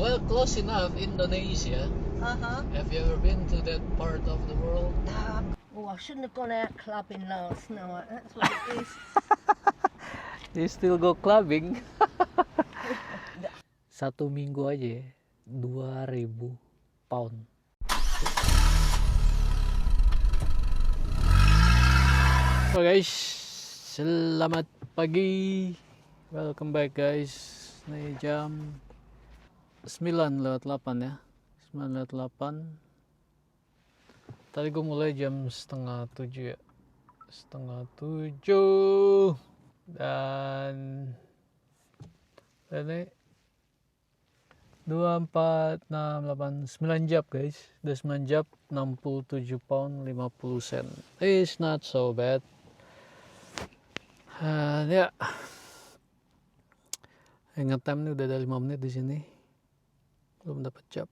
Well, close enough. Indonesia. Have you ever been to that part of the world? Oh, I shouldn't have gone out clubbing last night. That's what it is. You still go clubbing? 1 minggu aja ya, 2.000 pound. Oke guys, selamat pagi. Welcome back guys. Ini jam 9:08 ya. 9:08. Tadi gue mulai jam 6:30 ya. 6:30. Dan ini 2, 4, 6, 8, 9 jam guys. Udah 9 jam, 67 pound 50 sen. It's not so bad. Ya, nge-time nih udah ada 5 menit di sini, belum dapat job.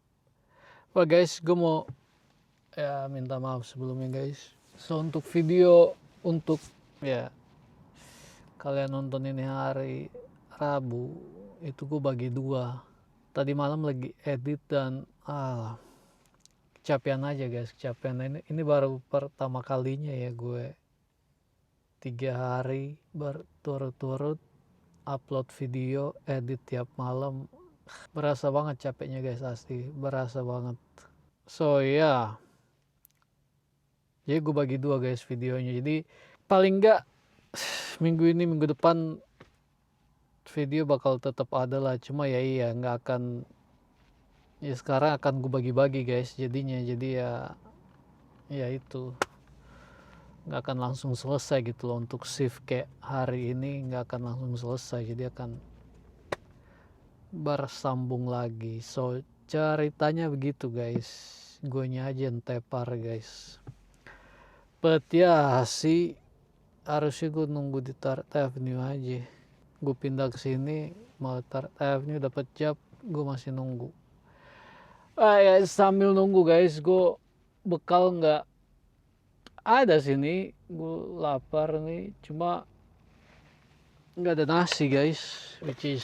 Wah guys, gue mau minta maaf sebelumnya guys. So untuk video untuk kalian nonton ini hari Rabu itu gue bagi 2. Tadi malam lagi edit dan kecapean aja guys, kecapean. Ini baru pertama kalinya ya gue 3 hari berturut-turut upload video, edit tiap malam. Berasa banget capeknya guys, asli berasa banget. So ya, jadi gue bagi 2 guys videonya. Jadi paling enggak minggu ini, minggu depan video bakal tetap ada lah. Cuma ya nggak akan, ya sekarang akan gue bagi-bagi guys jadinya. Jadi ya itu nggak akan langsung selesai gitu loh. Untuk shift kayak hari ini nggak akan langsung selesai, jadi akan bersambung lagi. So ceritanya begitu guys, guenya aja yang tepar guys. But ya sih, harusnya gue nunggu di Third Avenue aja. Gue pindah ke sini mau Third Avenue dapat job, gue masih nunggu. Ya sambil nunggu guys, gue bekal nggak ada sini. Gue lapar nih, cuma nggak ada nasi guys, which is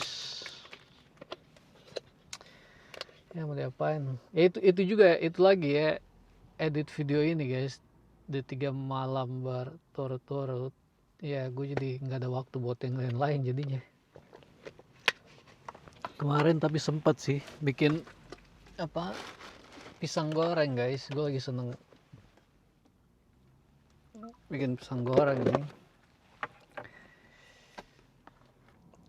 ya mau diapain. Itu juga itu lagi ya, edit video ini guys di 3 malam berturut-turut. Ya gue jadi nggak ada waktu buat yang lain-lain jadinya. Kemarin tapi sempat sih bikin pisang goreng guys. Gue lagi seneng bikin pisang goreng nih.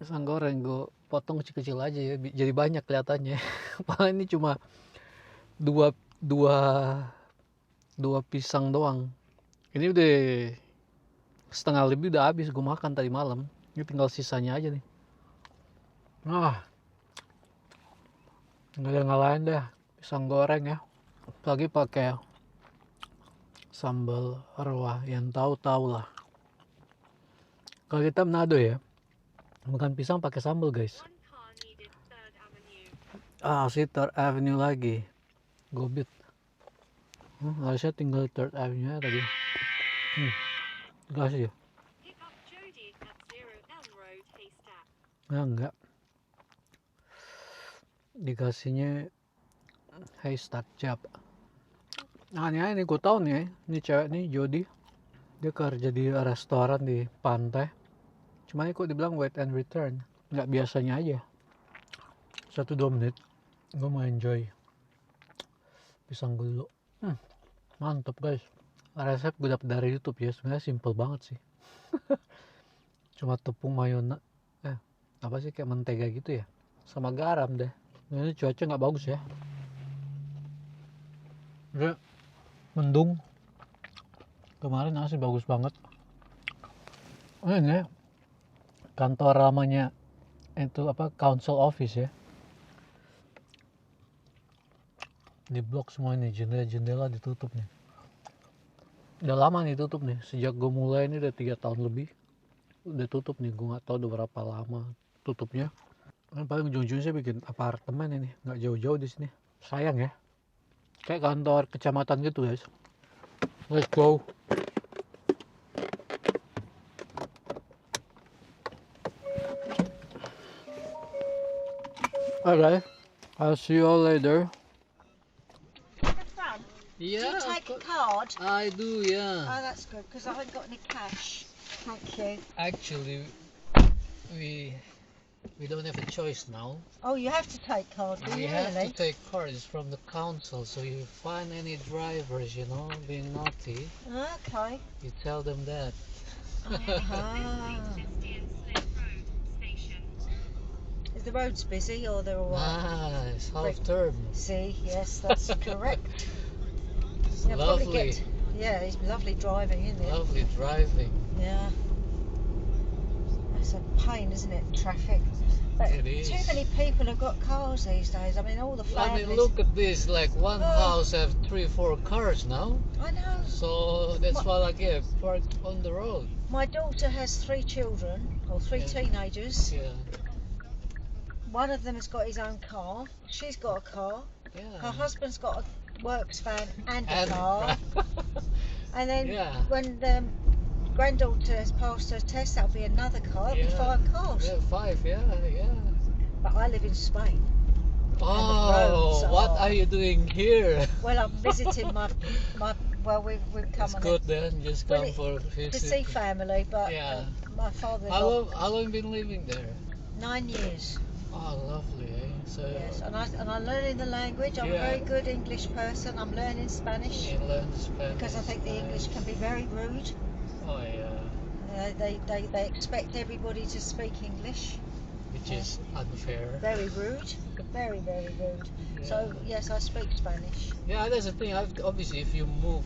Pisang goreng gue potong kecil-kecil aja ya, jadi banyak kelihatannya. Padahal ini cuma dua pisang doang. Ini udah setengah lebih udah habis gue makan tadi malam. Ini tinggal sisanya aja nih. Nggak ada ngalahin deh pisang goreng ya. Apalagi pakai sambal rawa, yang tahu lah. Kalau kita Manado ya, makan pisang pakai sambal guys. Si Third Avenue lagi, gobit. Harusnya tinggal Third Avenue ya tadi. Kasih ya. Enggak. Dikasihnya Haystack Job. Ini gue tahu nih, ini cewek nih Jody, dia kerja di restoran di pantai. Cuma ini kok dibilang wait and return, nggak biasanya aja. 1-2 menit gue mau enjoy pisang gulung. Mantap guys. Resep gue dapet dari YouTube ya, sebenarnya simple banget sih. Cuma tepung mayonnaise, kayak mentega gitu ya, sama garam deh. Ini cuaca nggak bagus ya, mendung. Kemarin masih bagus banget. Ini kantor ramanya itu council office ya, di blok semua ini, jendela ditutup nih. Udah lama nih tutup nih, sejak gue mulai ini udah 3 tahun lebih udah tutup nih. Gue nggak tahu udah berapa lama tutupnya. Paling ujung-ujungnya saya bikin apartemen ini, nggak jauh-jauh di sini. Sayang ya, kayak kantor kecamatan gitu guys. Let's go. Oke, I'll see you all later. In the front. Yeah. Do you take a card? I do, yeah. Oh, that's good, because I haven't got any cash. Thank you. Actually, we don't have a choice now. Oh, you have to take card, do We you have really? to take cards from the council. So you find any drivers, being naughty, Okay. you tell them that. Uh-huh. Is the roads busy or they're all right? Nice, half term. See, yes, that's correct. It's You'll probably lovely, yeah, it's lovely driving, isn't it? lovely driving. Yeah. That's a pain, isn't it? Traffic. But It is. too many people have got cars these days. I mean, all the I families. mean, look at this. Like one Oh. house have 3-4 cars now. I know. So that's why I get parked on the road. My daughter has 3 children, or 3 Yeah. teenagers. Yeah, One of them has got his own car. She's got a car. Her yeah. husband's got a works van and a And car. And then Yeah. when the granddaughter has passed her test, that'll be another car. It'll be Yeah. 5 cars. yeah, 5. Yeah, yeah. But I live in Spain. Oh, roads what are- are you doing here? Well, I'm visiting my well, we've come It's on good then. Just Well, come for to visit. see family, but Yeah. my father How long been living there? 9 years. Oh, lovely. Eh? So Yes, and I'm learning the language. I'm a Yeah. very good English person. I'm learning Spanish you learn Spanish. because I think the English can be very rude. Oh yeah, They expect everybody to speak English. which is unfair. Very rude. Very, very rude. Yeah. So yes, I speak Spanish. Yeah, that's the thing. Obviously, if you move,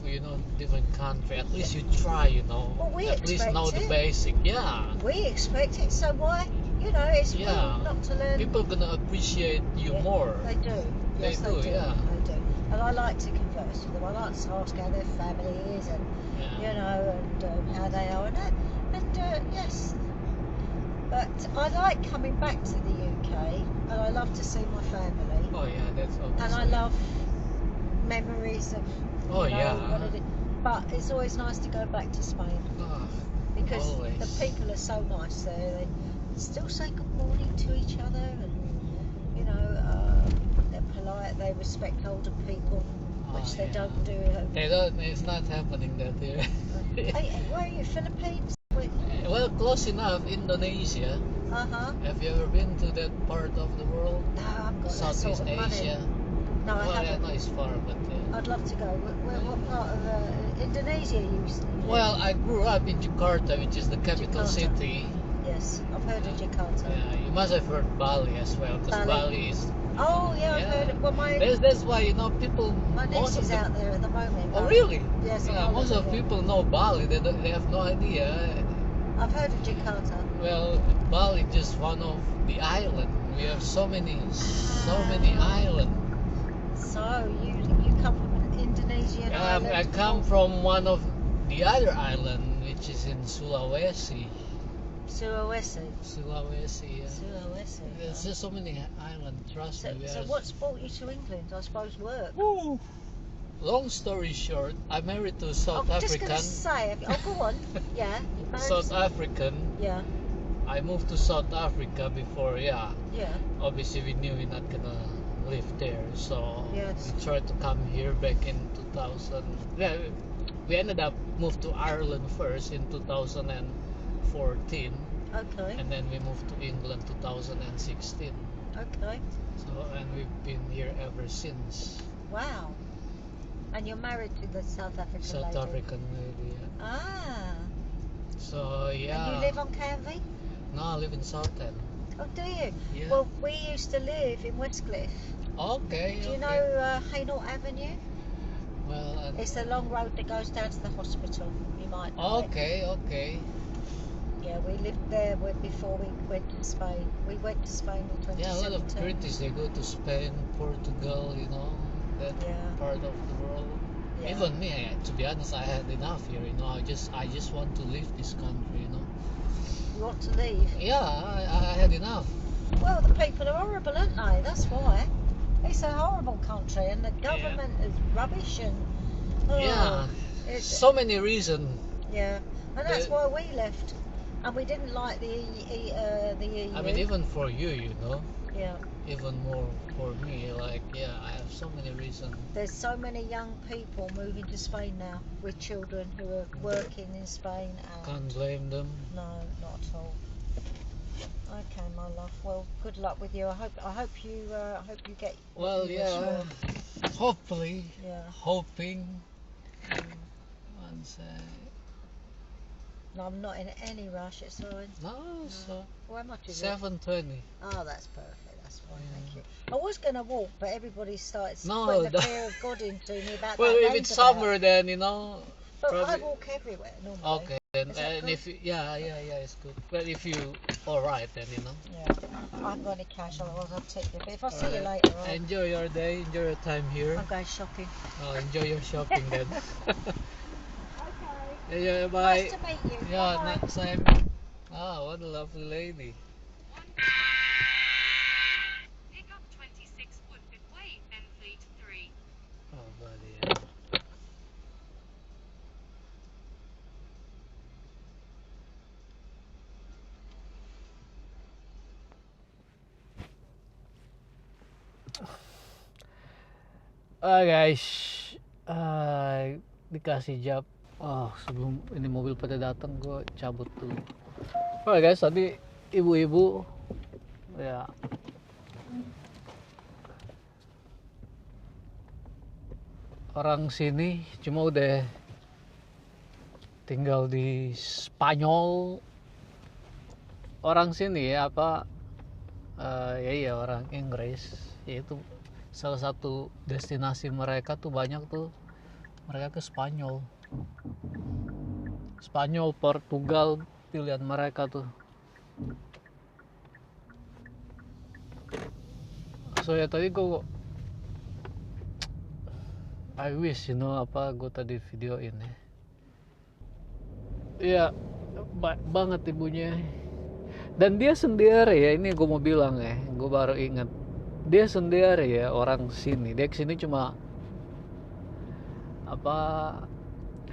different country, at least you try, Well, we at least expect know the it. basic. Yeah, We expect it, so why? It's Yeah. rude not to learn. people gonna appreciate you Yeah, more. They do. They Yes, do, yeah. They do. And I like to converse with them. I like to ask how their family is and Yeah. and how they are yes. But I like coming back to the UK, and I love to see my family, Oh yeah, that's obviously. and I love memories of. Oh, yeah. What it is. But it's always nice to go back to Spain Ah, because Always. the people are so nice there. They still say good morning to each other, and they're polite. They respect older people, which Oh, they yeah. don't do. They don't. It's not happening that here. Hey, where are you? Philippines? Well, close enough. Indonesia. Uh-huh. Have you ever been to that part of the world? No, I've got that sort Southeast of money. Asia. No, I Well, yeah, haven't. no, it's far, but yeah. I'd love to go. What part of Indonesia you used to live? Well, I grew up in Jakarta, which is the capital Jakarta. city. Yes, I've heard of Jakarta. Yeah, you must have heard Bali as well, because Bali. Bali is. Oh, yeah, I've Yeah. heard it. Well, That's why people. my niece most of is the- out there at the moment. Oh really? Yes, Yeah, on most of holiday. people know Bali. They have no idea. I've heard of Jakarta. Well, Bali just one of the island. We have so many islands. So you come from an Indonesian island? I come from one of the other island, which is in Sulawesi. Sulawesi. Sulawesi. Yeah. Sulawesi. There's just so many islands. Trust So, me. so what's brought you to England? I suppose work. Woo. Long story short, I'm married to a South I'm just African. going to say, go on. Yeah, you married South some- African. Yeah, I moved to South Africa before. Yeah. yeah. Obviously, we knew we're not gonna live there, so Yes. we tried to come here back in 2000. Yeah, we ended up moved to Ireland first in 2014, Okay, and then we moved to England 2016. okay. So, and we've been here ever since. Wow. And you're married to the South African South lady? African lady. Yeah. Ah. So yeah. And you live on Canvey? No, I live in Southend. Oh, do you? Yeah. Well, we used to live in Westcliff. Okay. Do you okay. know Hainault Avenue? Well. It's the long road that goes down to the hospital. You might know it. Okay. Okay. Yeah, we lived there before we went to Spain. We went to Spain in Yeah, a lot of 2017. British, they go to Spain, Portugal, that Yeah. part of the world. Yeah. Even me, to be honest, I had enough here. I just want to leave this country. You want to leave? Yeah, I had enough. Well, the people are horrible, aren't they? That's why. It's a horrible country, and the government is rubbish, and Yeah, it's, so many reasons. yeah, and that's The- why we left, and we didn't like the EU. I mean, even for you, yeah, even more for me. Yeah, I have so many reasons. There's so many young people moving to Spain now with children who are working in Spain, and Can't blame them. no, not at all. Okay, my love. Well, good luck with you. I hope you get. what Well, you wish yeah, for. hopefully, Yeah. hoping. Once, No, I'm not in any rush. It's fine. no, so Well, how much is it? 7:20. Oh, that's perfect. That's fine. Thank you. I was going to walk, but everybody started No, putting the that- fear of God into me about Well, that if it's roundabout. summer, then you know. But I probably- walk everywhere normally. Okay, then, Is that and good? if yeah, it's good. But if you alright, then you know. Yeah. I haven't got any cash, otherwise I'll tip you. But if I see you Alright. later on, Enjoy your day, enjoy your time here. I'm going shopping. Enjoy your shopping then. Okay. Yeah, bye. Nice to meet you. Yeah, Bye. next time. What a lovely lady. Pick up 26 Woodford Way, then Fleet 3. Oh, buddy. Yeah. Guys, dikasih jab. Sebelum ini mobil pada datang, gue cabut dulu. Guys, tadi ibu-ibu, ya, orang sini cuma udah tinggal di Spanyol. Orang sini ya iya orang Inggris, yaitu salah satu destinasi mereka tuh banyak tuh mereka ke Spanyol, Portugal, pilihan mereka tuh. So ya tadi I wish gue tadi videoin ya. Iya, baik banget ibunya. Dan dia sendiri ya, ini gue mau bilang ya, gue baru ingat. Dia sendiri ya, orang sini. Dia kesini cuma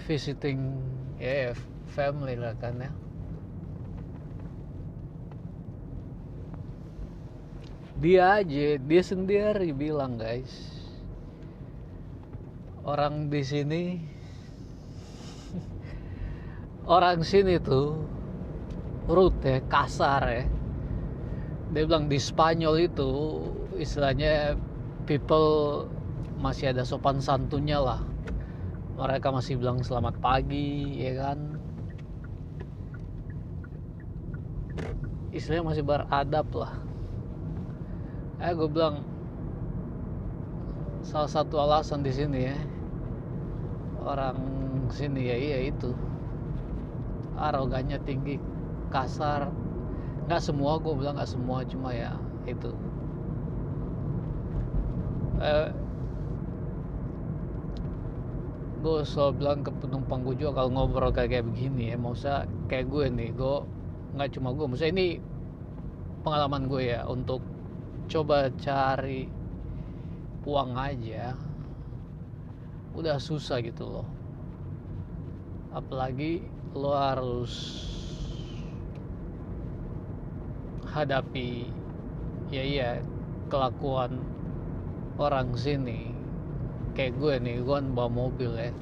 visiting ya, family lah kan ya. Dia sendiri bilang, guys, orang di sini orang sini tuh rude ya, kasar ya. Dia bilang di Spanyol itu istilahnya people masih ada sopan santunnya lah. Mereka masih bilang selamat pagi, ya kan. Istilahnya masih beradab lah. Gue bilang salah satu alasan di sini ya, orang sini ya iya itu arogannya tinggi, kasar. Nggak semua, gue bilang nggak semua, cuma ya itu. Gue selalu bilang ke penumpang gue juga kalau ngobrol kayak begini ya, maksudnya kayak gue nih, gue nggak cuma gue, maksudnya ini pengalaman gue ya, untuk coba cari uang aja udah susah gitu loh, apalagi lo harus hadapi ya kelakuan orang sini. Kayak gue nih, gue kan bawa mobil ya,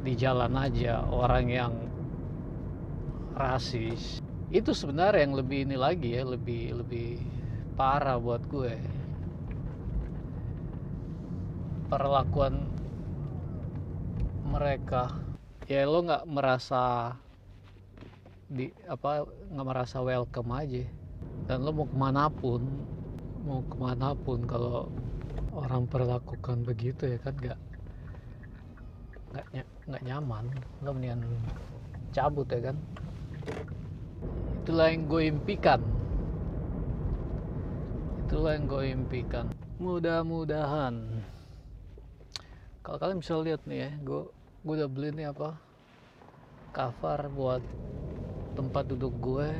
di jalan aja orang yang rasis. Itu sebenarnya yang lebih ini lagi ya, lebih parah buat gue. Perlakuan mereka ya, lo nggak merasa nggak merasa welcome aja. Dan lo mau kemanapun kalau orang perlakukan begitu ya kan, nggak nyaman. Lo mendingan cabut ya kan. Itulah yang gue impikan. Mudah-mudahan kalau kalian bisa lihat nih ya, gue udah beli nih cover buat tempat duduk gue.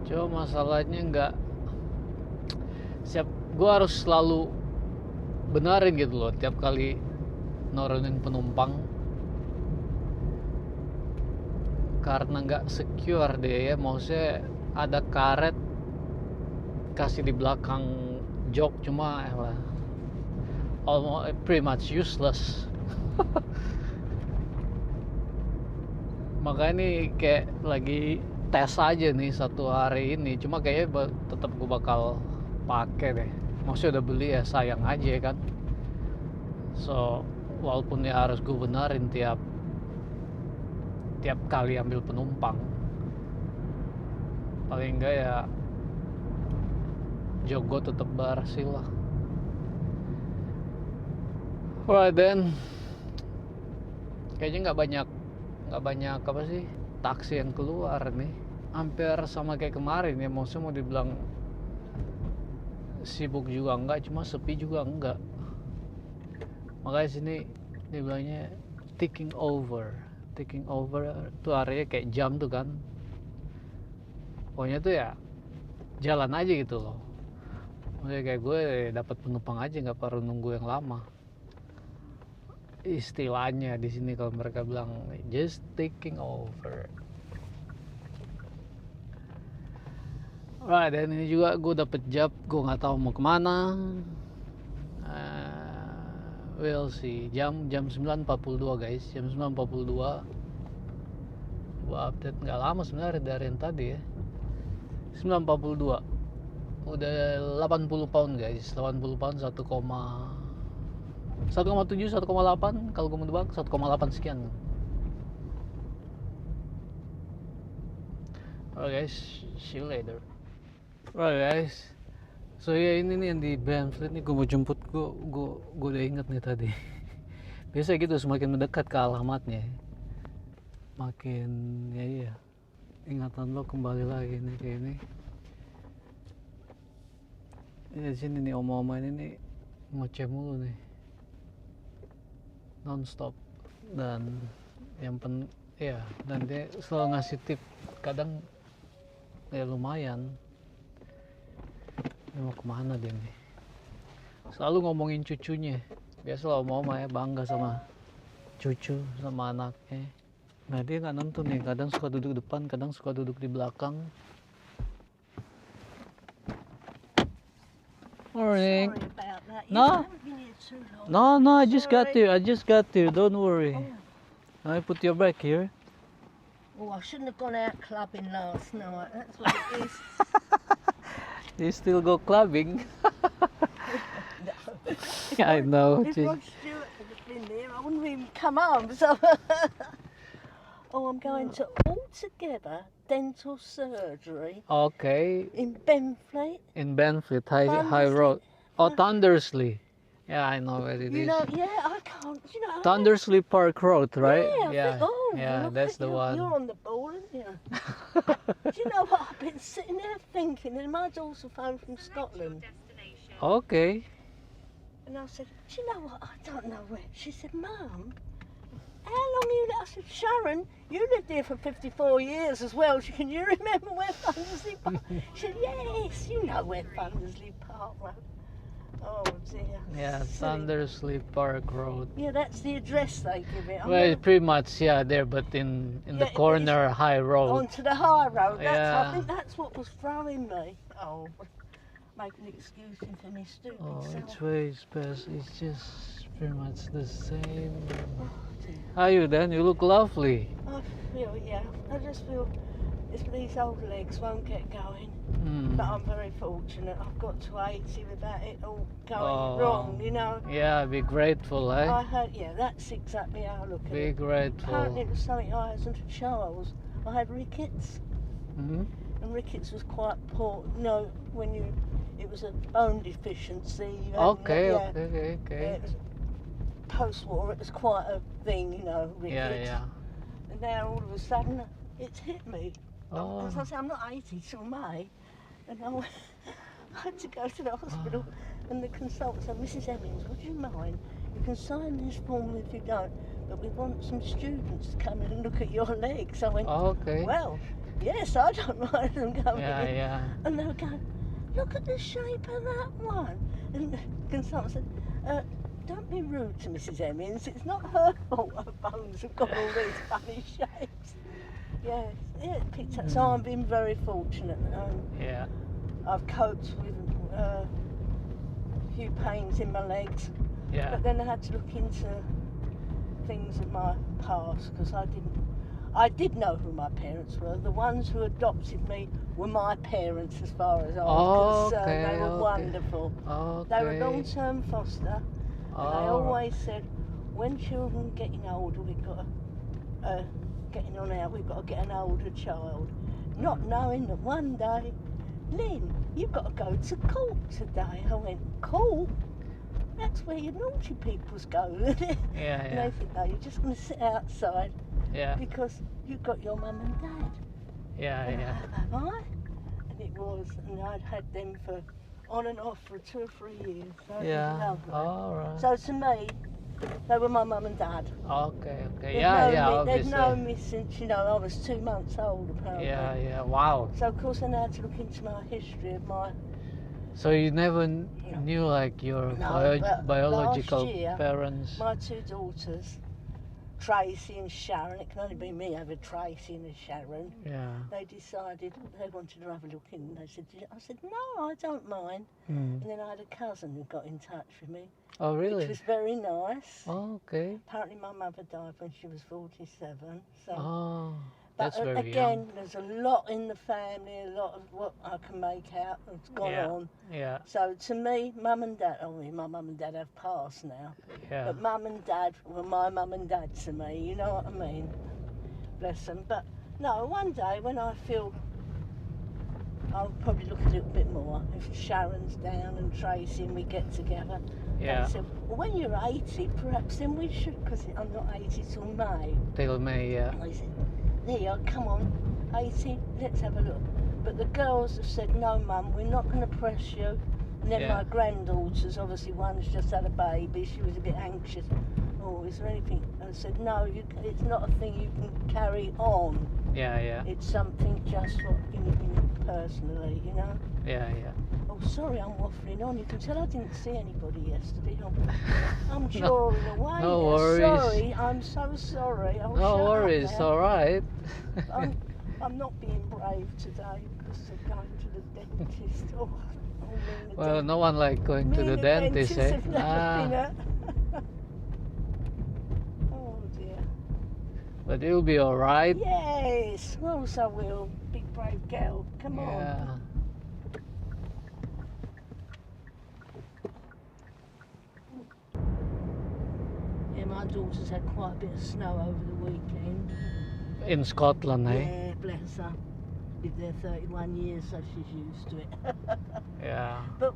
Cuma masalahnya gue harus selalu benarin gitu loh tiap kali nurunin penumpang, karena nggak secure deh ya. Maksudnya ada dikasih di belakang jok, cuma almost pretty much useless. Makanya ini kayak lagi tes aja nih 1 hari ini, cuma kayaknya tetap gue bakal pakai deh. Maksudnya udah beli ya sayang aja kan. So walaupun ya harus gue benerin tiap kali ambil penumpang, paling enggak ya jok gue tetap bersih lah. Alright then, kayaknya nggak banyak apa sih taksi yang keluar nih, hampir sama kayak kemarin ya. Maksudnya mau dibilang sibuk juga enggak, cuma sepi juga enggak. Makanya sini dibilangnya taking over tuh artinya kayak jam tuh kan, pokoknya tuh ya jalan aja gitu loh. Maksudnya kayak gue dapat penumpang aja, nggak perlu nunggu yang lama. Istilahnya di sini kalau mereka bilang just taking over. Right, dan ini juga gue dapet job, gue nggak tahu mau kemana. We'll see. Jam 9.42 guys, jam 9.42. Gue update nggak lama sebenarnya dari yang tadi ya. 9.42. Udah 80 pound guys, 80 pound 1,7 1,8 kalau gue menebak 1,8 sekian. Alright guys, see you later. Alright guys, so ya ini nih yang di Benfleet nih, gue mau jemput. Gue udah inget nih tadi. Biasa gitu, semakin mendekat ke alamatnya makin ya iya ingatan lo kembali lagi nih kayak ini. Di sini nih oma-oma ini nih ngoceh mulu nih non-stop, dan dan dia selalu ngasih tip, kadang ya lumayan. Dia mau kemana dia nih, selalu ngomongin cucunya. Biasa lah oma-oma ya bangga sama cucu, sama anaknya. Nah dia nggak nentu nih, kadang suka duduk depan, kadang suka duduk di belakang. Morning. Sorry about that. You No. haven't been here too long. No, I just got Sorry. here. Don't worry. I put your back here. Oh, I shouldn't have gone out clubbing last night. That's what it is. You still go clubbing? I know. If Rod Stewart had been there, I wouldn't have even come home. So, I'm going to Altogether Dental Surgery Okay, in Benfleet. in Benfleet, High Road. Oh, Thundersley. Yeah, I know where it You is. know, yeah, I can't. You know, Thundersley Park Road, right? Yeah. I think, yeah, look that's at the you. one. You're on the ball, aren't you? Do you know what I've been sitting there thinking? And my daughter phoned from Select your Scotland, destination. Okay. and I said, "Do you know what? I don't know where." She said, "Mum, how long you?" I said, "Sharon, you lived here for 54 years as well. Can you remember where Thundersley Park?" She said, "Yes, you know where Thundersley Park was." Oh dear. Yeah, Silly. Thundersley Park Road. Yeah, that's the address they give it. I'm Well, gonna- it's pretty much there, but in Yeah, the it's corner, High Road. onto the high road. That's, Yeah. I think that's what was throwing me. Oh, making excuses for me stupid Oh, self. it's way best. It's just pretty much the same. Oh, dear. How are you then? You look lovely. I feel, yeah, I just feel these old legs won't get going. Mm. But I'm very fortunate. I've got to 80 without it all going Oh, wrong, you know. Yeah, be grateful, eh? I had, yeah, that's exactly how I look at Be it. Apparently grateful. it was something I wasn't a Charles. I had rickets. Hmm? And rickets was quite poor. No, it was a bone deficiency. and, Okay, yeah, okay. It was post-war. It was quite a thing, you know, Yeah, rickets. yeah. And now all of a sudden, it's hit me. Oh, As I say, I'm not 80 till May, and I had to go to the hospital. And the consultant said, "Mrs. Emmons, would you mind? You can sign this form if you don't, but we want some students to come in and look at your legs." I went, okay. "Well, yes, I don't mind them coming Yeah, in." yeah. And they were going, "Look at the shape of that one." And the consultant said, "Don't be rude to Mrs. Emmons. It's not her fault her bones have got all these funny shapes." Yes, yeah, it picked up. So I've been very fortunate. Yeah. I've coped with a few pains in my legs, Yeah. but then I had to look into things of my past because I did know who my parents were. The ones who adopted me were my parents as far as I was concerned. They were Okay. wonderful. They were Okay. long-term foster, and I All always said, when children are getting older, we've got to, getting on out, we've got to get an older child. Not knowing that one day, Lynn, you've got to go to court today. I went, court? That's where your naughty peoples go, isn't it? Yeah, And yeah, they said, no, you're just going to sit outside yeah, because you've got your mum and dad. yeah, And yeah. have I? And it was, and I'd had them for on and off for 2 or 3 years. So it was Yeah. lovely. All right. So to me, they were my mum and dad. Okay. Okay. They'd Yeah. known Yeah. me, Obviously. they'd known me since, I was 2 months old, apparently. Yeah. Yeah. Wow. So of course I now had to look into my history of my. So you never knew like your No, but biological last year, parents. My 2 daughters, Tracy and Sharon. It can only be me over Tracy and Sharon. Yeah. They decided they wanted to have a look in. They said, I said, no, I don't mind. Mm. And then I had a cousin who got in touch with me, Oh, which really? was very nice. Oh, okay. Apparently my mother died when she was 47. So. Oh, But that's very again, young. there's a lot in the family, a lot of what I can make out has gone Yeah. on. Yeah. So to me, mum and dad, my mum and dad have passed now, Yeah. but mum and dad were my mum and dad to me, you know what I mean? Bless them. But no, one day when I feel I'll probably look a little bit more, if Sharon's down and Tracy and we get together. Yeah. They said, well, when you're 80, perhaps then we should, because I'm not 80 till May. Till May. Yeah. I said, there you are, come on, 80, let's have a look. But the girls have said, no, Mum, we're not going to press you. And then Yeah. my granddaughters, obviously one's just had a baby, she was a bit anxious. Oh, is there anything? I said, no, it's not a thing you can carry on. Yeah. Yeah. It's something just for you personally, you know? Yeah. Yeah. Oh, sorry, I'm waffling on. You can tell I didn't see anybody yesterday. I'm drawing away. no there. worries. Sorry, I'm so sorry. I'll No shut up worries. now. All right. I'm not being brave today because of going to the dentist. Oh, me and the Well, no one like going me to the and dentist, eh? have never been at. Oh dear. But you'll be all right. Yes, of course I will. Big brave girl. Come on. Yeah. Yeah, my daughter's had quite a bit of snow over the weekend. In Scotland, eh? Yeah, bless her. Lived there 31 years, so she's used to it. Yeah. But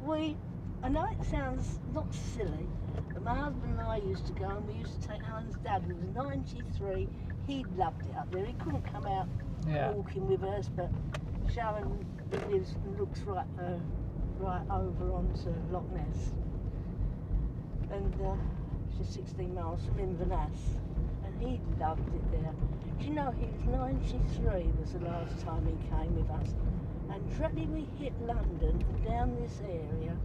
I know it sounds not silly, but my husband and I used to go and we used to take Alan's dad, who was 93. He loved it up there. He couldn't come out Yeah. walking with us, but Sharon lives and looks right over onto Loch Ness. And she's 16 miles from Inverness. And he loved it there. Do you know, he was 93 was the last time he came with us. And directly we hit London and down this area,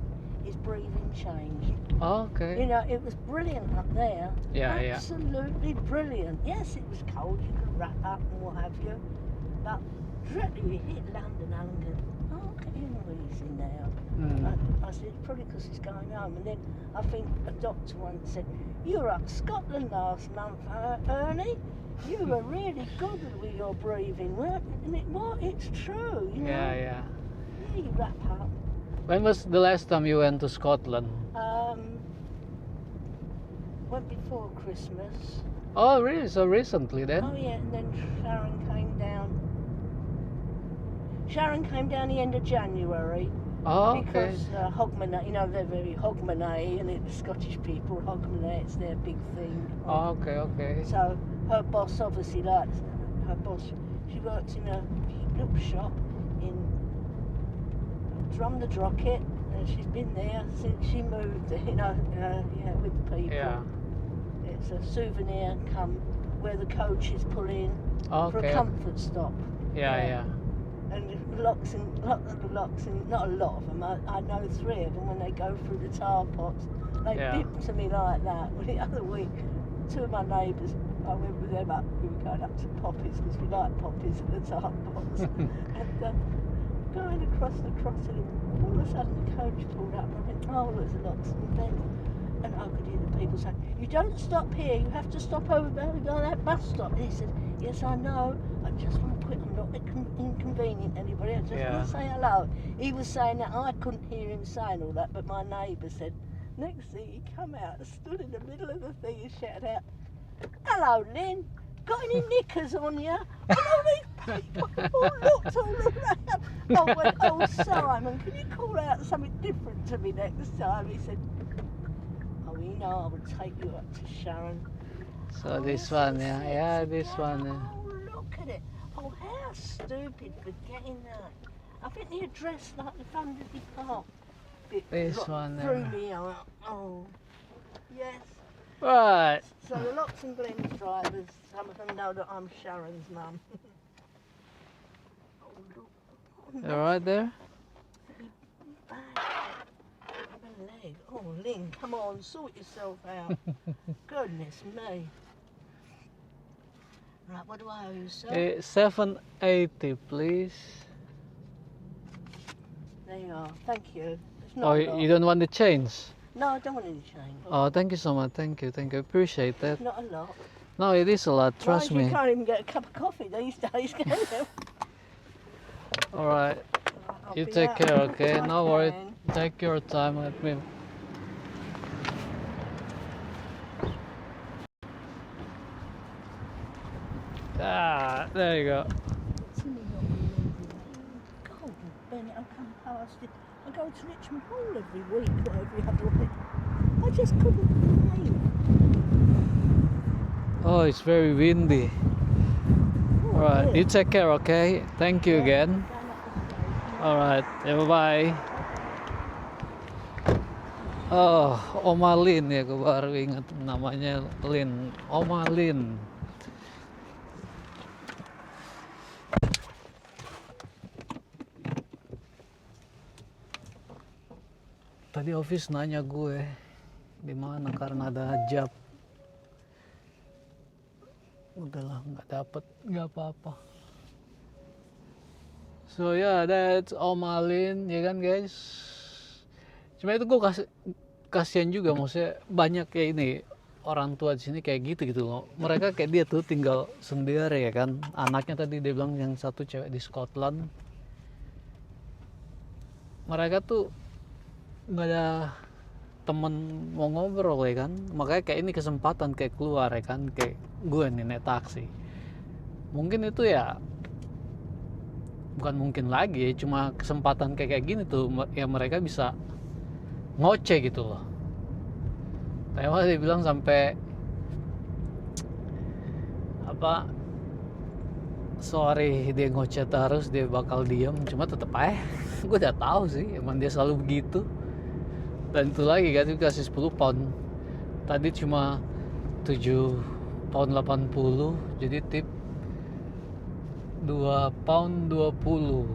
his breathing changed. Oh, okay. You know, it was brilliant up there. Yeah, yeah. Absolutely brilliant. Yes, it was cold, you could wrap up and what have you. But directly we hit London, Alan goes, oh, get him easy now. Mm. I said, it's probably because he's going home. And then I think a doctor once said, you were up Scotland last month, Ernie. You were really good with your breathing, weren't you? And it's true, you know. Yeah, yeah. Yeah, you wrap up. When was the last time you went to Scotland? Went before Christmas. Oh, really? So recently then? Oh yeah, and then Sharon came down. Sharon came down the end of January. Oh, okay. Because Hogmanay, you know, they're very Hogmanay, and the Scottish people, Hogmanay, it's their big thing. Oh, okay, okay. So her boss obviously likes her boss. She works in a little shop in Drumnadrochit, and she's been there since she moved. You know, yeah, with the people. Yeah. It's a souvenir where the coaches pull in for a Okay. comfort stop. Yeah, yeah. And locks and not a lot of them. I know 3 of them when they go through the tar pots. They Yeah. bip to me like that. Well, the other week, 2 of my neighbours, I went with them up. We were going up to poppies because we like poppies at the tar pots. And going across the crossing. All of a sudden the coach pulled up and I went, oh, there's a Loxton Glen. And I could hear the people saying, you don't stop here, you have to stop over by that bus stop. And he said, yes, I know, I just want to quit, I'm not inconvenient anybody, I just want to say hello. He was saying that, I couldn't hear him saying all that, but my neighbour said, next thing he come out and stood in the middle of the thing and shouted out, hello Lynn, got any knickers on you? And all these people all looked all around. I went, oh Simon, can you call out something different to me next time? He said, oh, you know, I would take you up to Sharon. So this one, yeah, this one. Oh, look at it. Oh, how stupid forgetting that. I think the address, like the Thundersby Park bit, This one, threw me out. Oh, yes. Right. So the Loxton Glen drivers, some of them know that I'm Sharon's mum. Oh, look. You right there? Leg. Oh, Lynn, come on, sort yourself out. Goodness me. Right, what do I owe you, sir? 780, please. There you are. Thank you. It's Oh, not a lot. you don't want the change? No, I don't want any change. Oh, thank you so much. Thank you. Appreciate that. Not a lot. No, it is a lot. Trust Mind you, me. You can't even get a cup of coffee these days, can you? All right. I'll You be take out care, as quick okay? as I No worries. can. Take your time with me. Ah, there you go. It's really not believable. God, Bennett, I come past it. I go to Richmond Hall every week or every other week. I just couldn't believe it. Oh, it's very windy. Oh, All right. dear. You take care, okay? Thank you again. Going up the stairs. All right. Bye-bye. Oh, Oma Lin ya, gue baru ingat namanya Lin. Oma Lin. Tadi office nanya gue di mana karena ada job. Udahlah, nggak dapet, nggak apa-apa. So yeah, that's Oma Lin, ya kan guys. Cuma itu gue kasihan juga, maksudnya banyak kayak ini orang tua di sini kayak gitu loh. Mereka kayak dia tuh tinggal sendiri ya kan. Anaknya tadi dia bilang yang satu cewek di Scotland. Mereka tuh nggak ada temen mau ngobrol ya kan. Makanya kayak ini kesempatan kayak keluar ya kan. Kayak gue nih naik taksi. Mungkin itu ya bukan mungkin lagi ya, cuma kesempatan kayak gini tuh ya mereka bisa ngoceh gitu loh. Kayak dia bilang sampai apa, sorry dia ngoceh terus dia bakal diem, cuma tetep aja gue udah tahu sih emang dia selalu begitu. Dan itu lagi kan juga kasih 10 pound, tadi cuma 7 pound 80, jadi tip 2 pound 20.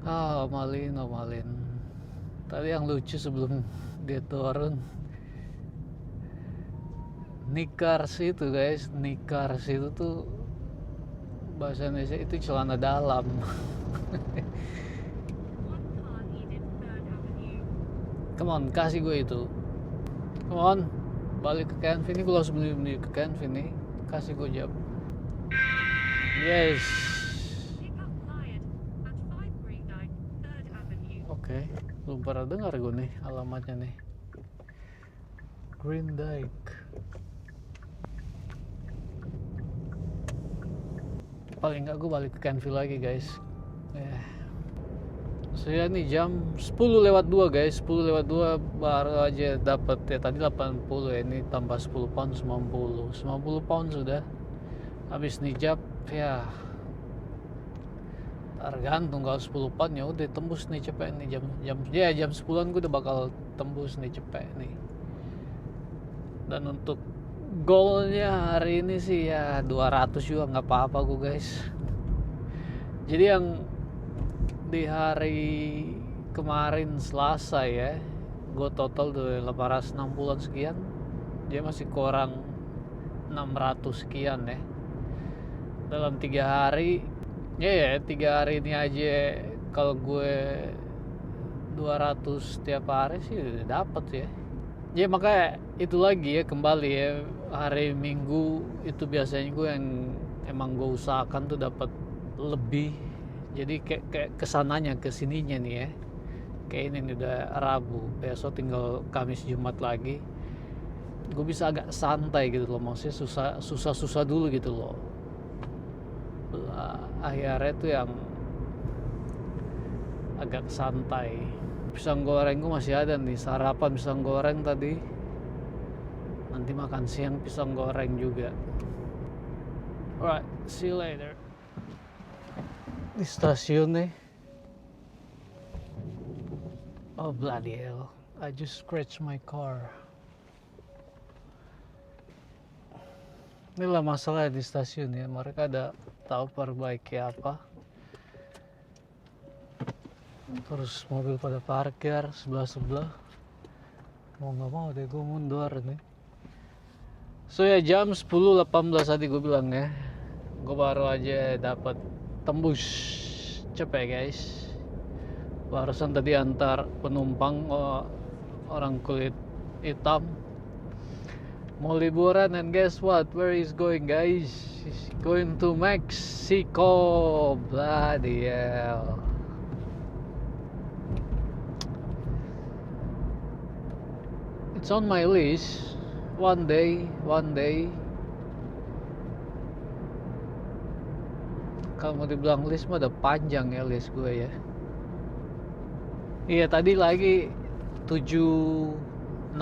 Ah, Omalin. Tadi yang lucu sebelum dia turun, Nikars itu guys, Nikars itu tuh bahasa Indonesia itu celana dalam. One car needed 3rd Avenue. Come on, kasih gue itu. Come on, balik ke Canvin nih, gue langsung beli ke Canvin nih. Kasih gue jawab. Yes. Pickup client at 539 3rd Avenue. Oke, belum pernah dengar gue nih alamatnya nih. Green Dyke. Paling nggak gue balik ke Canville lagi guys. Saya nih jam 10 lewat 2 guys, 10 lewat 2 baru aja dapat ya, tadi 80 ya, ini tambah 10 pound 90 pound sudah. Habis nih job ya tergantung, kalau 10 pound ya udah tembus nih cepet nih jam 10-an gue udah bakal tembus nih cepet nih. Dan untuk goalnya hari ini sih ya 200 juga nggak apa-apa gue guys. Jadi yang di hari kemarin Selasa ya, gue total tuh 860 sekian, dia masih kurang 600 sekian ya. dalam 3 hari. Ya 3 hari ini aja kalau gue 200 tiap hari sih udah dapet ya. Ya makanya itu lagi ya, kembali ya, hari Minggu itu biasanya gue yang emang gue usahakan tuh dapat lebih. Jadi kayak kesananya kesininya nih ya, kayak ini nih udah Rabu, besok tinggal Kamis Jumat lagi, gue bisa agak santai gitu loh. Maksudnya susah dulu gitu loh. Akhirnya tuh yang agak santai. Pisang goreng gue masih ada nih, sarapan pisang goreng tadi, nanti makan siang pisang goreng juga. Alright, see you later. Di stasiun nih. Oh bloody hell, I just scratched my car. Inilah masalah di stasiun ya, mereka ada tahu perbaiki apa, terus mobil pada parkir sebelah mau nggak mau deh gue mundur nih. So ya jam 10.18 tadi gue bilang ya, gue baru aja dapat tembus cepet guys. Barusan tadi antar penumpang orang kulit hitam mau liburan, and guess what, where is going guys? He's going to Mexico. Bloody hell. It's on my list. One day. Kalau mau dibilang list mah udah panjang ya list gue ya. Iya tadi lagi 760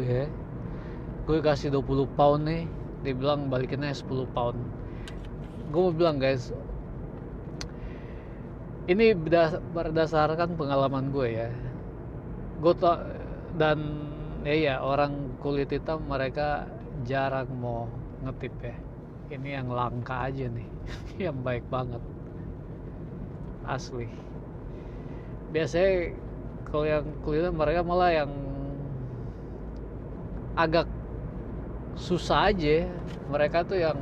ya. Gue kasih 20 pound nih, dia bilang balikinnya 10 pound. Gue mau bilang guys, ini berdasarkan pengalaman gue ya. Gue tau, dan ya orang kulit hitam mereka jarang mau ngetip ya. Ini yang langka aja nih yang baik banget asli. Biasanya kalau yang kulit hitam mereka malah yang agak susah aja. Mereka tuh yang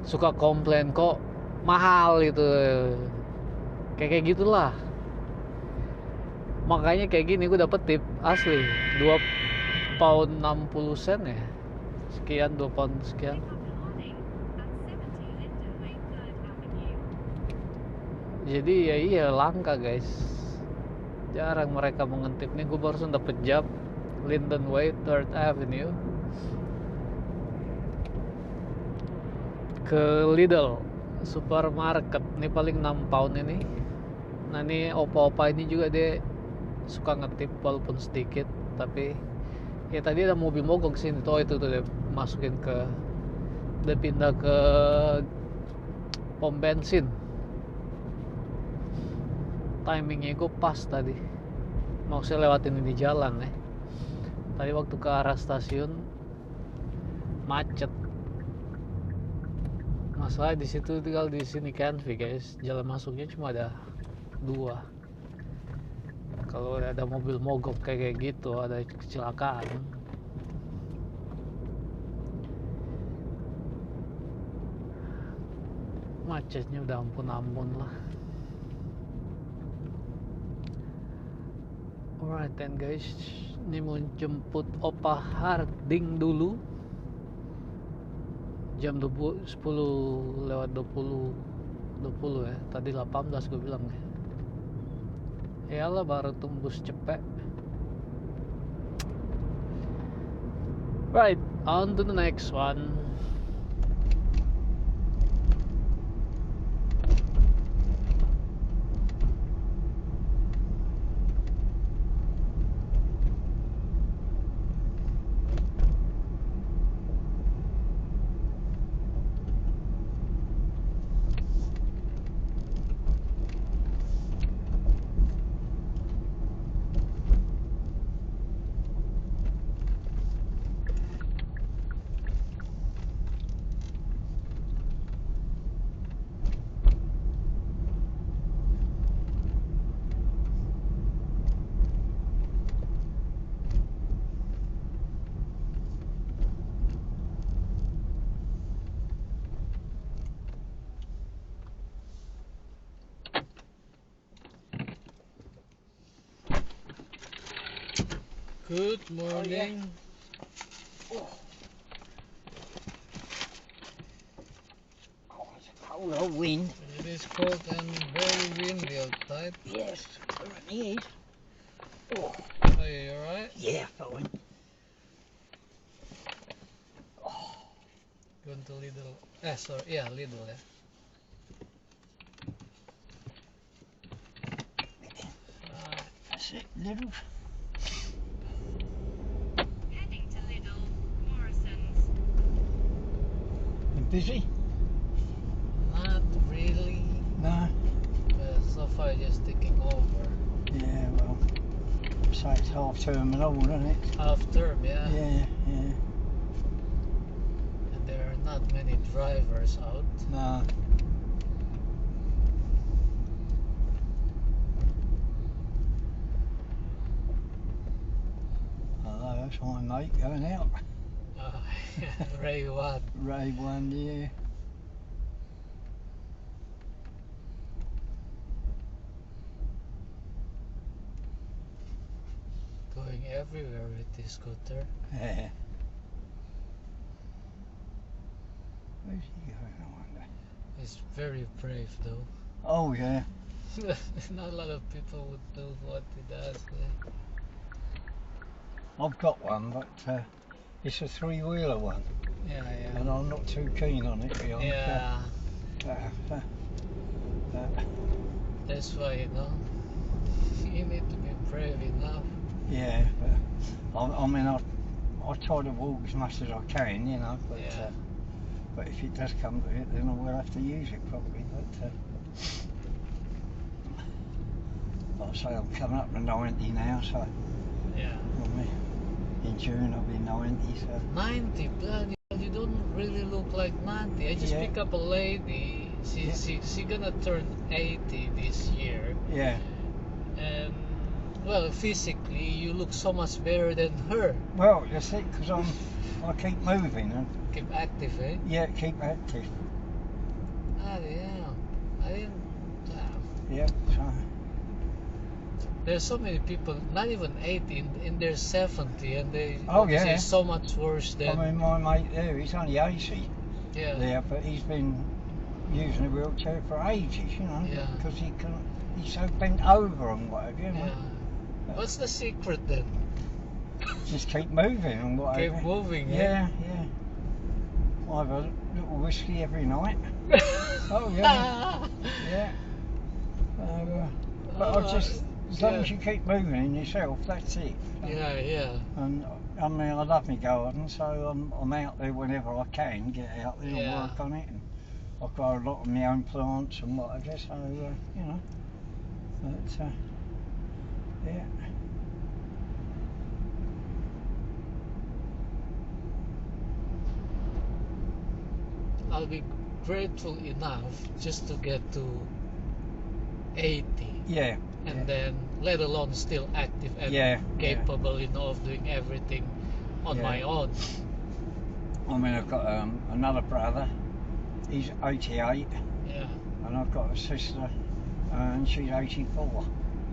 suka komplain kok mahal gitu, kayak gitulah. Makanya kayak gini gue dapet tip asli 2 pound 60 sen ya, sekian 2 pound sekian. Jadi ya iya langka guys, jarang mereka mengintip. Nih gue barusan dapet job Linden Way 3rd Avenue ke Lidl supermarket. Ini paling 6 pound ini. Nah ini opa-opa ini juga dia suka ngetip walaupun sedikit, tapi ya tadi ada mobil mogok sini tuh, itu tuh dia masukin ke, dia pindah ke pom bensin. Timingnya gue pas tadi, mau saya lewatin ini jalan ya. Tadi waktu ke arah stasiun macet. Masalah di situ tinggal di sini Canvey guys, jalan masuknya cuma ada 2. Kalau ada mobil mogok kayak gitu, ada kecelakaan, macetnya udah ampun lah. Alright then guys, ini mau jemput Opa Harding dulu. Jam 10 lewat 20 ya. Tadi 18 gue bilang ya. Yalah baru tembus cepet. Right, on to the next one. Good morning. Oh, it's a cold old wind. It is cold and very windy outside. Yes, it is. Oh, Are you alright? yeah, fine. Going to Lidl. Sorry, yeah, Lidl. Yeah. That's it, little. Heading to Lidl, Morrison's. You busy? Not really. No. So far, just taking over. Yeah, well, so it's half term and all, isn't it? Half term, yeah. Yeah, yeah. And there are not many drivers out. No. Hello, that's my mate going out. Ray what? Ray one, yeah. Going everywhere with this scooter. Yeah. Where's he going, I wonder? He's very brave though. Oh, yeah. Not a lot of people would do what he does. I've got one, but it's a three-wheeler one, Yeah, yeah. and I'm not too keen on it, to be honest. Yeah, that's why, you need to be brave enough. yeah, but I mean, I try to walk as much as I can, but Yeah. but if it does come to it, then I will have to use it properly. But like I say, I'm coming up to 90 now, so Yeah. in June I'll be 90. So 90, bloody hell, you don't really look like 90. I just Yeah. pick up a lady. She gonna turn 80 this year. yeah, And well, physically you look so much better than her. well, that's it, because I keep moving and Keep active, eh? yeah, keep active. Ah, yeah. I didn't. Yeah, so There's so many people, not even 80, in their 70, and they Oh, obviously yeah. so much worse I than. mean, my mate there, he's only 80 Yeah. there, but he's been using a wheelchair for ages, Yeah. because he's so bent over and whatever, Yeah. What's the secret then? Just keep moving and whatever. Keep moving, eh? Yeah, yeah. I have a little whiskey every night. Oh, yeah, yeah. But I just, as long as you keep moving in yourself, that's it. Yeah, yeah. And I mean, I love my garden, so I'm out there whenever I can get out there Yeah. and work on it. And I've got a lot of my own plants and whatever, so But yeah. I'll be grateful enough just to get to 80, Yeah. and yeah. then let alone still active and Yeah, capable, of doing everything on Yeah. my own. I mean, I've got another brother. He's 88, Yeah. and I've got a sister, and she's 84.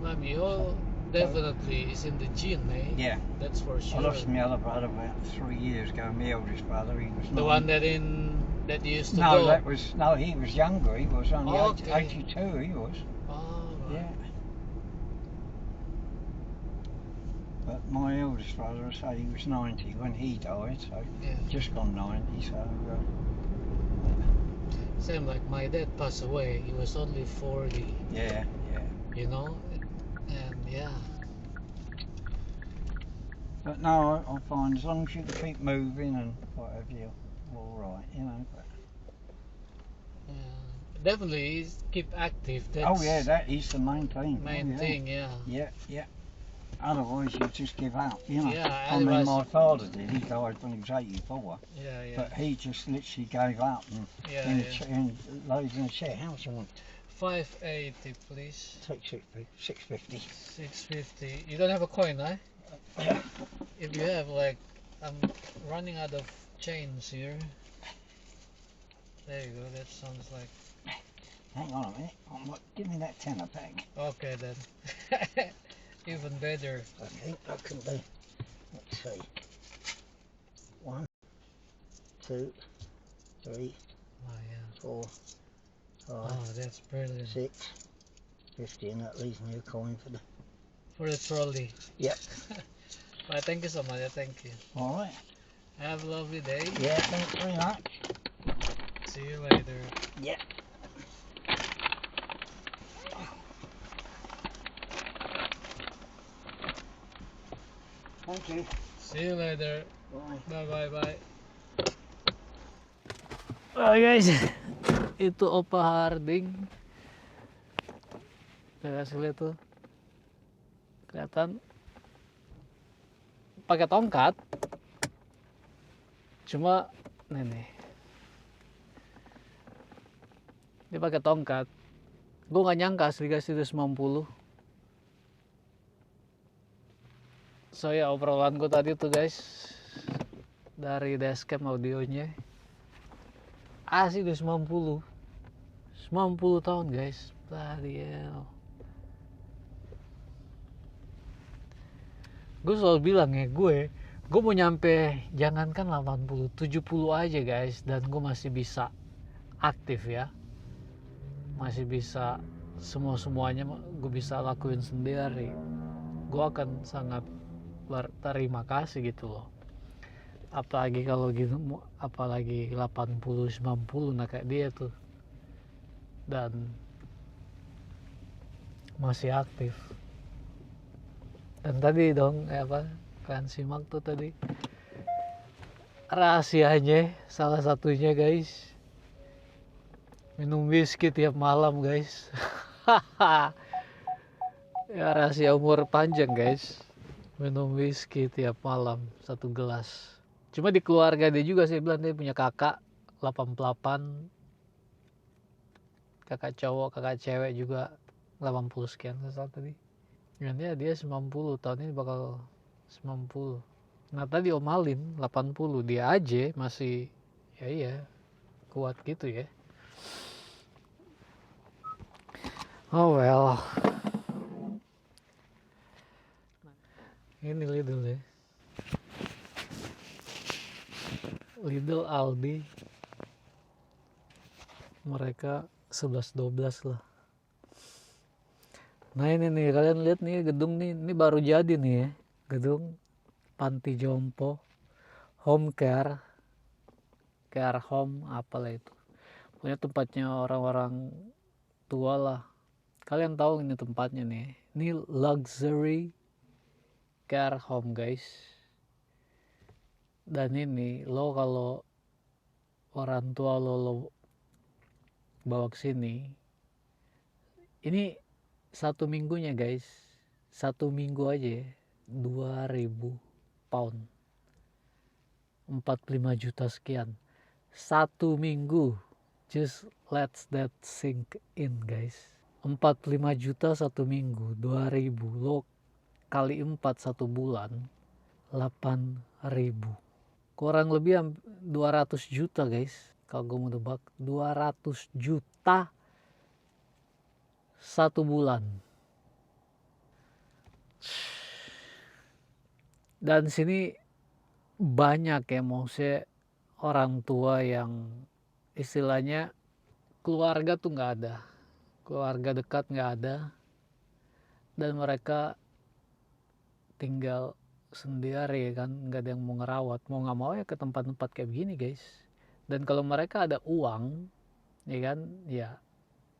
I mean, all definitely is in the gene, eh? Yeah. That's for sure. I lost my other brother about 3 years ago. My eldest brother, he was The one that used to No, go. he was younger. He was only Oh, okay. 82. He was. Oh, right. Yeah. But my eldest brother, I say, he was 90 when he died, so Yeah. just gone 90. So Same like my dad passed away. He was only 40. yeah, And yeah. But no, I find as long as you can keep moving and whatever, you're all right, But, Definitely keep active. That's oh yeah, that is the main thing. main yeah. thing. Yeah. Yeah, yeah. Otherwise, you just give up, Yeah, I mean, otherwise- my father did. He died when he was 84. Yeah, yeah. But he just literally gave up and Yeah, in yeah. a chair, and laid in a chair. How much you want? 580, please. Take 650. 650. You don't have a coin, eh? If you have, like, I'm running out of change here. There you go. That sounds like. Hang on a minute. Give me that tenner back. Okay then. Even better. I think I can be. see. 1, 2, 3, Oh yeah. 4, 5, Oh, that's brilliant. 6, 50, and that leaves me a coin for the... For the trolley. Yep. Well, thank you so much. Thank you. All right. Have a lovely day. Yeah, thanks very much. See you later. Yeah. Thank you. See you later. Bye. Bye. Oh guys, itu Opa Harding. Kita kasih lihat tuh, kelihatan pakai tongkat. Cuma nih, dia pakai tongkat. Gue nggak nyangka asli guys itu 90. So ya obrolan gue tadi tuh guys dari dashcam audionya asli udah 90 tahun guys. Bloody hell. Gue selalu bilang ya, gue mau nyampe jangankan 80, 70 aja guys, dan gue masih bisa aktif ya, masih bisa semuanya gue bisa lakuin sendiri. Gue akan sangat berterima kasih gitu loh. Apalagi kalau gitu, apalagi 80, 90 nah kayak dia tuh, dan masih aktif. Dan tadi dong kalian simak tuh tadi rahasianya, salah satunya guys, minum whisky tiap malam guys. Ya rahasia umur panjang guys, minum whisky tiap malam 1 gelas. Cuma di keluarga dia juga, saya bilang dia punya kakak 88, kakak cowok, kakak cewek juga 80 sekian nggak salah tadi. Dan dia 90, tahun ini bakal 90. Nah tadi Om Alin 80, dia aja masih ya kuat gitu ya. Oh well. Ini Lidl ya. Lidl, Aldi, mereka 11-12 lah. Nah ini nih, kalian lihat nih gedung nih, ini baru jadi nih ya, gedung panti jompo, home care home, apalah itu, punya tempatnya orang-orang tua lah. Kalian tahu ini tempatnya nih, ini luxury care home guys. Dan ini lo kalau orang tua lo bawa ke sini, ini 1 minggunya guys, 1 minggu aja 2.000 pound, 45 juta sekian 1 minggu. Just let that sink in guys. 45 juta 1 minggu, 2.000 lo kali 4 1 bulan, 8.000, kurang lebih 200 juta guys. Kalau gue mau tebak 200 juta 1 bulan. Dan sini banyak ya, maksudnya orang tua yang istilahnya keluarga tuh nggak ada, keluarga dekat nggak ada, dan mereka tinggal sendiri kan, nggak ada yang mau ngerawat, mau nggak mau ya ke tempat-tempat kayak begini guys. Dan kalau mereka ada uang ya kan, ya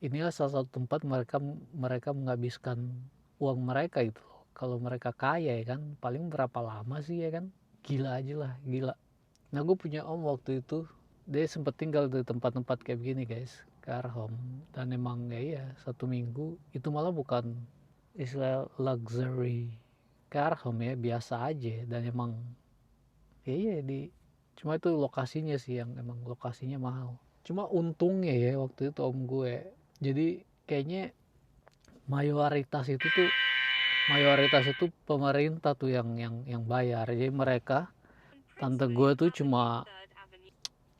inilah salah satu tempat mereka menghabiskan uang mereka itu. Kalau mereka kaya ya kan, paling berapa lama sih ya kan, gila aja lah, gila. Nah gue punya om waktu itu, dia sempat tinggal di tempat-tempat kayak begini guys, care home. Dan emang ya 1 minggu itu malah bukan istilah luxury care home ya, biasa aja. Dan emang ya cuma itu lokasinya sih yang emang lokasinya mahal. Cuma untungnya ya waktu itu om gue, jadi kayaknya mayoritas itu pemerintah tuh yang bayar. Jadi mereka, tante gue tuh cuma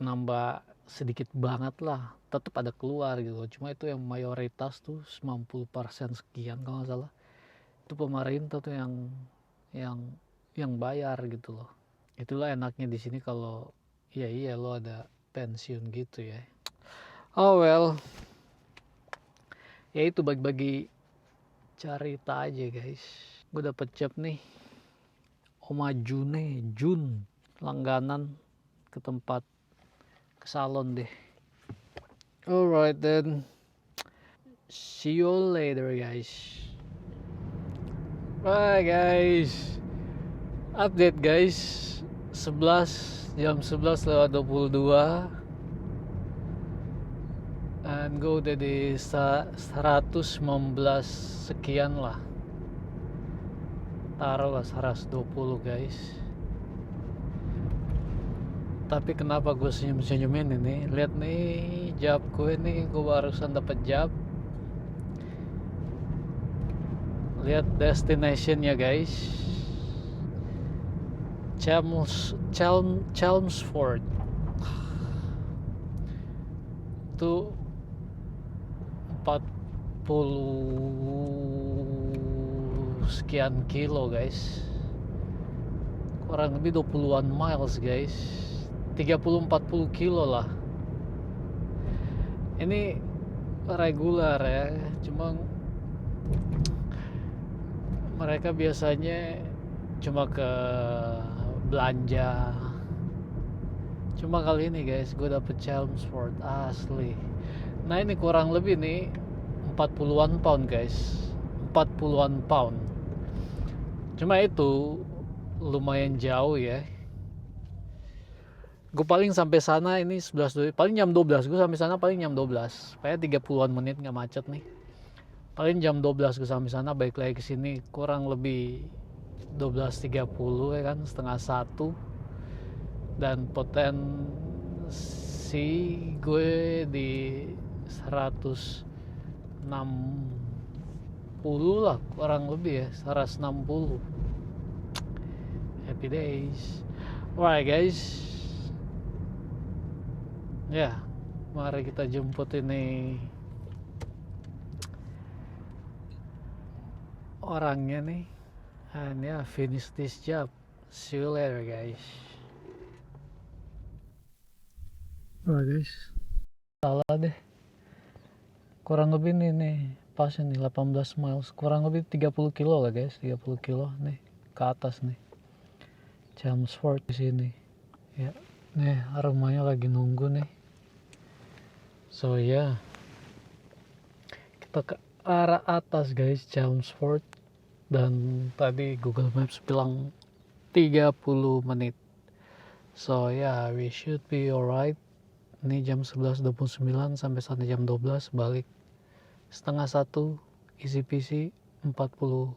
nambah sedikit banget lah, tetap ada keluar gitu. Cuma itu yang mayoritas tuh 90% sekian kalau nggak salah, itu pemerintah tuh yang yang bayar gitu loh. Itulah enaknya di sini kalau iya lo ada pensiun gitu ya. Oh well, ya itu bagi-bagi cerita aja guys. Gue dapet job nih, Oma Jun langganan ke tempat ke salon deh. Alright then, see you later guys. Bye guys. Update guys, jam 11:22 and gue udah di 119 sekian lah, taruh lah 120 guys. Tapi kenapa gue senyum-senyumin ini, lihat nih job gue nih, gue barusan dapet job. Lihat destinationnya guys, Chelmsford. Itu 40 sekian kilo guys, kurang lebih 20-an miles guys, 30-40 kilo lah. Ini regular ya, cuma mereka biasanya cuma ke belanja. Cuma kali ini guys gue dapet Chelmsford asli. Nah ini kurang lebih nih 40-an pound guys, 40-an pound. Cuma itu lumayan jauh ya. Gue paling sampai sana ini 11, paling jam 12. Gue sampai sana paling jam 12. Kayak 30-an menit nggak macet nih. Paling jam 12 gue sampai sana, balik lagi ke sini kurang lebih 12.30 ya kan, setengah 1. Dan potensi gue di 160 lah kurang lebih ya, 160. Happy days. Alright guys, ya mari kita jemput ini orangnya nih, and ya finish this job. See you later guys. Alright guys, salah deh, kurang lebih nih pas ini 18 miles, kurang lebih 30 kilo lah guys, 30 kilo nih ke atas nih Chelmsford di sini ya. Nih rumahnya lagi nunggu nih, so ya kita ke arah atas guys, Chelmsford. Dan tadi Google Maps bilang 30 menit, so ya we should be alright. Ini jam 11.29 sampai sana jam 12, balik setengah 1, easy peasy, 40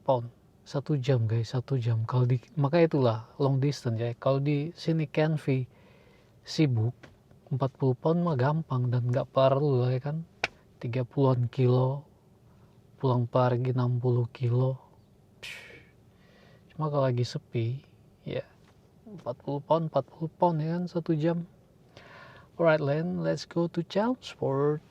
pound 1 jam guys, 1 jam. Kalau di, makanya itulah long distance ya. Kalau di sini Canvey sibuk, 40 pound mah gampang dan nggak perlu lah ya kan, 30-an kilo pulang pergi 60 kilo. Cuma kalau lagi sepi ya 40 pound ya kan, 1 jam. Alright Len, let's go to Chelmsford.